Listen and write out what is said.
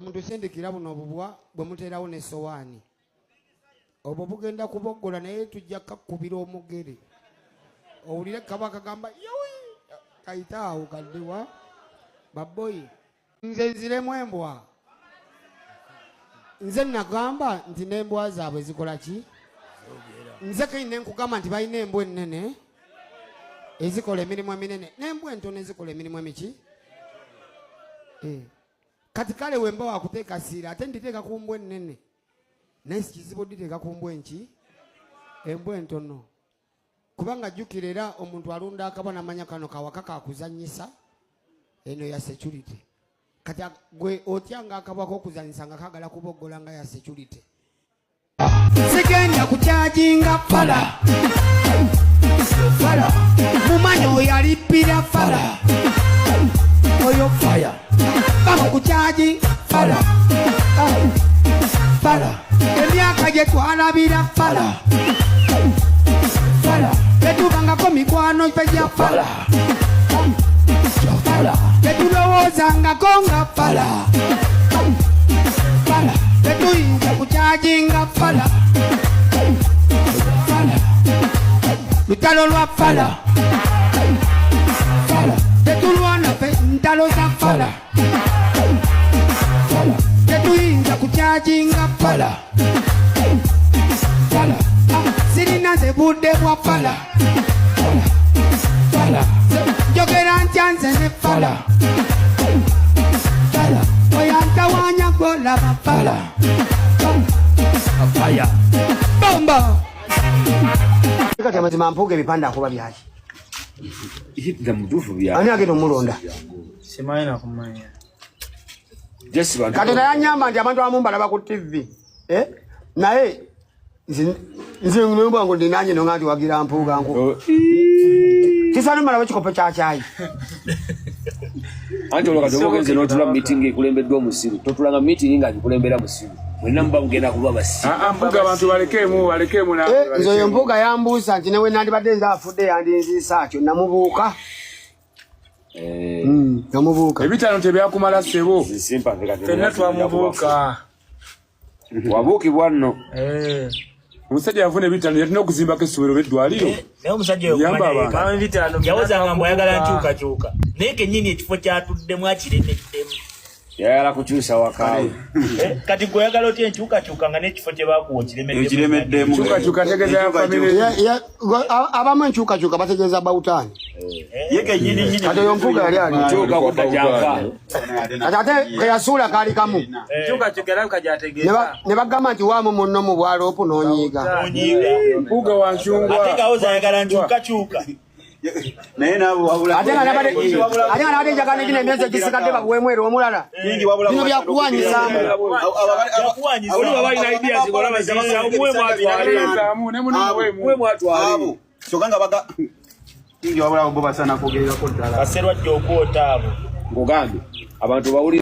Muntu sendekira buno obubwa bwe muteerawo n'essowaani obwo bugenda kuboggola naye tujja kakubira omugere owulire kabaka gamba yowi kayitaawo kaddewa baboyi nze nziremu embwa nze nagamba nti n'embwa zaabwe zikola ki nze kayine nkugamba nti balina embwa ennene ezikola emirimu eminene n'embwa entono ezikola emirimu emiki kati kale wemba wakuteeka siira ate nditeeka ku mbwa ennene naye kizibu diteeka ku mbwa enki embwa entono kubanga jjukira era omuntu alunda akaba namanya kano kawaka kakuzanyisa eno ya security kati gwe otyanga akabwako okuzanyisa nga kagala kuboggola nga ya security sigenda kukyajinga fala mumanyi oyo alippira fala oyo fire bama kuchaji fala fala emyaka gye twalabira fala fala tetubangako mikwano gya fala fala tetulowoozangako nga fala fala tetuyinza kuchajinga fala fala lutalo lwa fala fala tetulwana fe ntalo za fala fala tetuyinza kukyajinga fala fala sirina ze budde bwa fala fala njogera ntya nze ne fala fala oyantawanya golaba fala faya bomba kati amazima mpuuga ebipande akuba byaki Hita mtufu bya. Ani agenda omulonda. Simaina kumanya. Just bantu. Katonda yanyamba nti abantu abamu balaba ku TV. Naye nze ngomba ngo ndinanye no ngati wagira mpuuga nko. Kisano mala wachikopo cha chai. Anti oloka tomogenze n'otula meeting ekulembeddwa omusiru. Totulanga meeting nga ekulemberera musiru. Mwena mba mugenda kuba basi. Mpuuga abantu balekemu na. Nzo yo mpuuga yambuusa nti newe nandibadde nze afudde yandinziisa kyo namubuuka. Namubuuka. Ebitano tebyakumala ssebo. Simpa veka. Fenna twamubuuka. Wabuukibwa nno. Omusajja yafuna ebitano yalina okuzimbako essomero b'eddwaliro. Naye omusajja oyo kumanya ebitano yawozanga mbu ayagala nkyukakyuka. Naye kennyini ekifo kyatuddemu akiremeddemu. Yayala kukyusa wakaawe. Kati gwe oyagala otya enkyukakyuka nga n'ekifo kye baakuwa kiremeddemu. Enkyukakyuka ategeeza ya famire. Abamu enkyukakyuka bategeeza bawutaani. Ye kennyini nnyini. Kati oyo mpuuga yali ali. Kyuka kudda gyanka. Kati ate keyasuula kaali kamu. Enkyukakyuka era kajategeeza. Ne bagamba nti waamu munno mu bwalo opu n'onyiiga. Mpuuga wa nkyungwa. Ate kawoza ayagala nkyukakyuka. Naye nabo wabula Ate nga nabadde njagala n'egina emyezi egisigadde bakuweemweru omulala. bingi wabula Bino byakuwanyisaamu. Oli baba alina ideas ngola bazisa omwe mwatwale. Mwe mwatwale. sokanga baga bingi wabula bo basana kugerera ko ddala Kaserwa jjo okwota abo. Ngogambe abantu bawuli